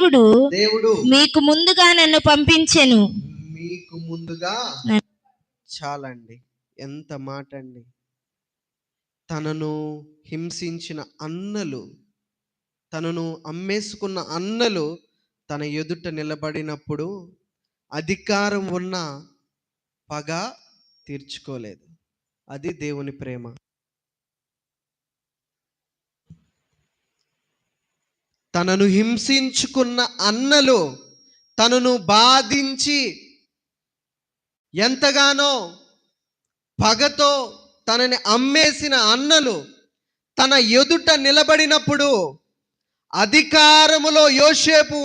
దేవుడు దేవుడు మీకు ముందుగా నన్ను పంపించెను. మీకు ముందుగా. చాలండి, ఎంత మాట అండి. తనను హింసించిన అన్నలు, తనను అమ్మేసుకున్న అన్నలు తన ఎదుట నిలబడినప్పుడు అధికారం ఉన్న పగ తీర్చుకోలేదు. అది దేవుని ప్రేమ. తనను హింసించుకున్న అన్నలు, తనను బాధించి ఎంతగానో పగతో తనని అమ్మేసిన అన్నలు తన ఎదుట నిలబడినప్పుడు అధికారములో యోసేపు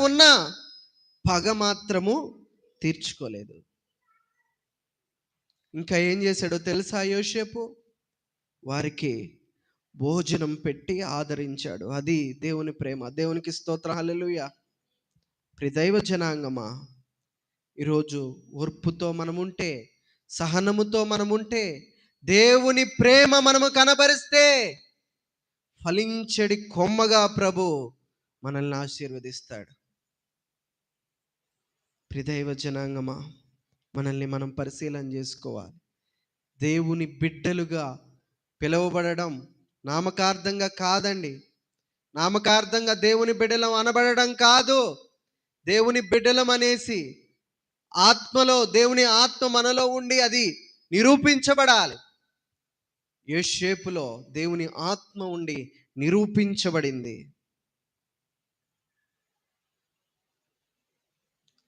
ఉన్న పగ మాత్రము తీర్చుకోలేదు. ఇంకా ఏం చేశాడో తెలుసా యోసేపు? వారికి భోజనం పెట్టి ఆదరించాడు. అది దేవుని ప్రేమ. దేవునికి స్తోత్రం, హల్లెలూయా. ప్రియదైవ జనాంగమా, ఈరోజు ఓర్పుతో మనముంటే, సహనముతో మనముంటే, దేవుని ప్రేమ మనము కనబరిస్తే ఫలించడి కొమ్మగా ప్రభు మనల్ని ఆశీర్వదిస్తాడు. ప్రియదైవ జనాంగమా, మనల్ని మనం పరిశీలన చేసుకోవాలి. దేవుని బిడ్డలుగా పిలువబడడం నామకార్థంగా కాదండి. నామకార్థంగా దేవుని బిడ్డలం అనబడడం కాదు. దేవుని బిడ్డలం అనేసి ఆత్మలో, దేవుని ఆత్మ మనలో ఉండి అది నిరూపించబడాలి. యోసేపులో దేవుని ఆత్మ ఉండి నిరూపించబడింది.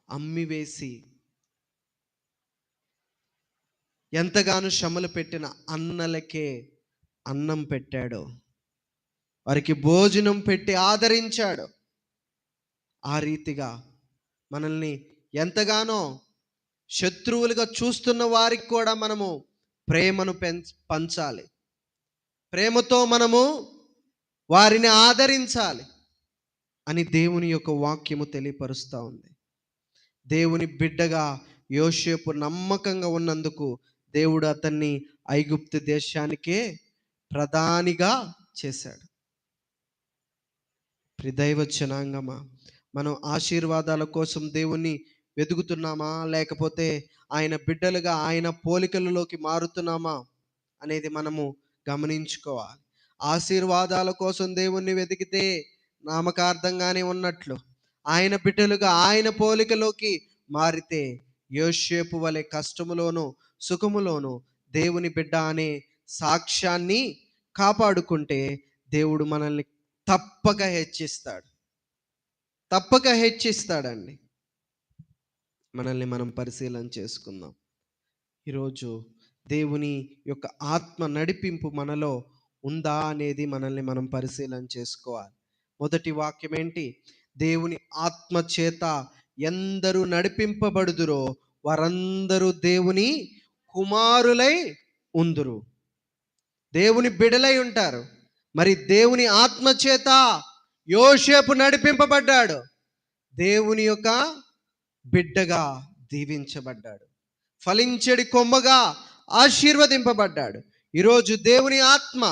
అమ్మివేసి ఎంతగానో శ్రమలు పెట్టిన అన్నలకే అన్నం పెట్టాడు, వారికి భోజనం పెట్టి ఆదరించాడు. ఆ రీతిగా మనల్ని ఎంతగానో శత్రువులుగా చూస్తున్న వారికి కూడా మనము ప్రేమను పంచాలి. ప్రేమతో మనము వారిని ఆదరించాలి అని దేవుని యొక్క వాక్యము తెలియపరుస్తూ ఉంది. దేవుని బిడ్డగా యోసేపు నమ్మకంగా ఉన్నందుకు దేవుడు అతన్ని ఐగుప్తు దేశానికే ప్రధానిగా చేశాడు. ప్రియదైవ జనాంగమా, మనం ఆశీర్వాదాల కోసం దేవుణ్ణి వెతుకుతున్నామా, లేకపోతే ఆయన బిడ్డలుగా ఆయన పోలికలలోకి మారుతున్నామా అనేది మనము గమనించుకోవాలి. ఆశీర్వాదాల కోసం దేవుణ్ణి వెతికితే నామకార్థంగానే ఉన్నట్లు, ఆయన బిడ్డలుగా ఆయన పోలికలోకి మారితే యోసేపు వలె కష్టములోను సుఖములోను దేవుని బిడ్డ అనే సాక్ష్యాన్ని కాపాడుకుంటే దేవుడు మనల్ని తప్పక హెచ్చిస్తాడండి. మనల్ని మనం పరిశీలన చేసుకుందాం. ఈరోజు దేవుని యొక్క ఆత్మ నడిపింపు మనలో ఉందా అనేది మనల్ని మనం పరిశీలన చేసుకోవాలి. మొదటి వాక్యం ఏంటి? దేవుని ఆత్మ చేత ఎందరూ నడిపింపబడుదురో వారందరూ దేవుని కుమారులై ఉందురు. దేవుని బిడలై ఉంటారు. మరి దేవుని ఆత్మ చేత యోసేపు నడిపింపబడ్డాడు, దేవుని యొక్క బిడ్డగా దీవించబడ్డాడు, ఫలించడి కొమ్మగా ఆశీర్వదింపబడ్డాడు. ఈరోజు దేవుని ఆత్మ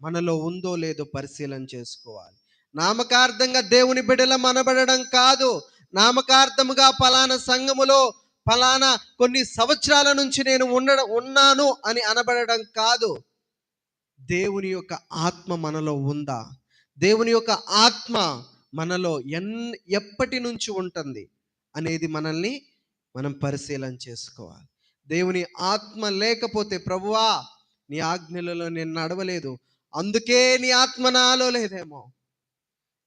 మనలో ఉందో లేదో పరిశీలన చేసుకోవాలి. నామకార్థంగా దేవుని బిడ్డలం అనబడడం కాదు. నామకార్థముగా ఫలానా సంఘములో ఫలానా కొన్ని సంవత్సరాల నుంచి నేను ఉన్నాను అని అనబడడం కాదు. దేవుని యొక్క ఆత్మ మనలో ఉందా? దేవుని యొక్క ఆత్మ మనలో ఎప్పటి నుంచి ఉంటుంది అనేది మనల్ని మనం పరిశీలన చేసుకోవాలి. దేవుని ఆత్మ లేకపోతే, ప్రభువా నీ ఆజ్ఞలలో నేను నడవలేదు, అందుకే నీ ఆత్మ నాలో లేదేమో,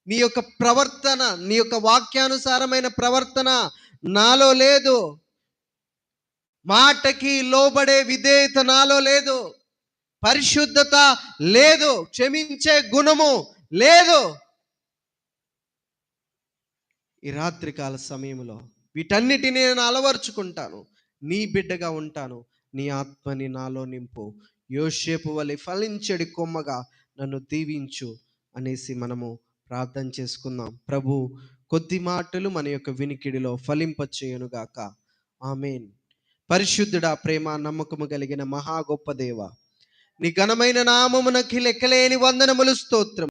నీ యొక్క ప్రవర్తన, నీ యొక్క వాక్యానుసారమైన ప్రవర్తన నాలో లేదు, మాటకి లోబడే విధేయత నాలో లేదు, పరిశుద్ధత లేదు, క్షమించే గుణము లేదు. ఈ రాత్రికాల సమయంలో వీటన్నిటిని నేను అలవర్చుకుంటాను, నీ బిడ్డగా ఉంటాను, నీ ఆత్మని నాలో నింపు, యోసేపు వలె ఫలించడి కొమ్మగా నన్ను దీవించు అనేసి మనము ప్రార్థన చేసుకుందాం. ప్రభు కొద్ది మాటలు మన యొక్క వినికిడిలో ఫలింపచేయునుగాక. ఆమేన్. పరిశుద్ధుడా, ప్రేమ నమ్మకము కలిగిన మహా గొప్ప దేవ, నీ ఘనమైన నామమునకి లెక్కలేని వందనములు స్తోత్రం.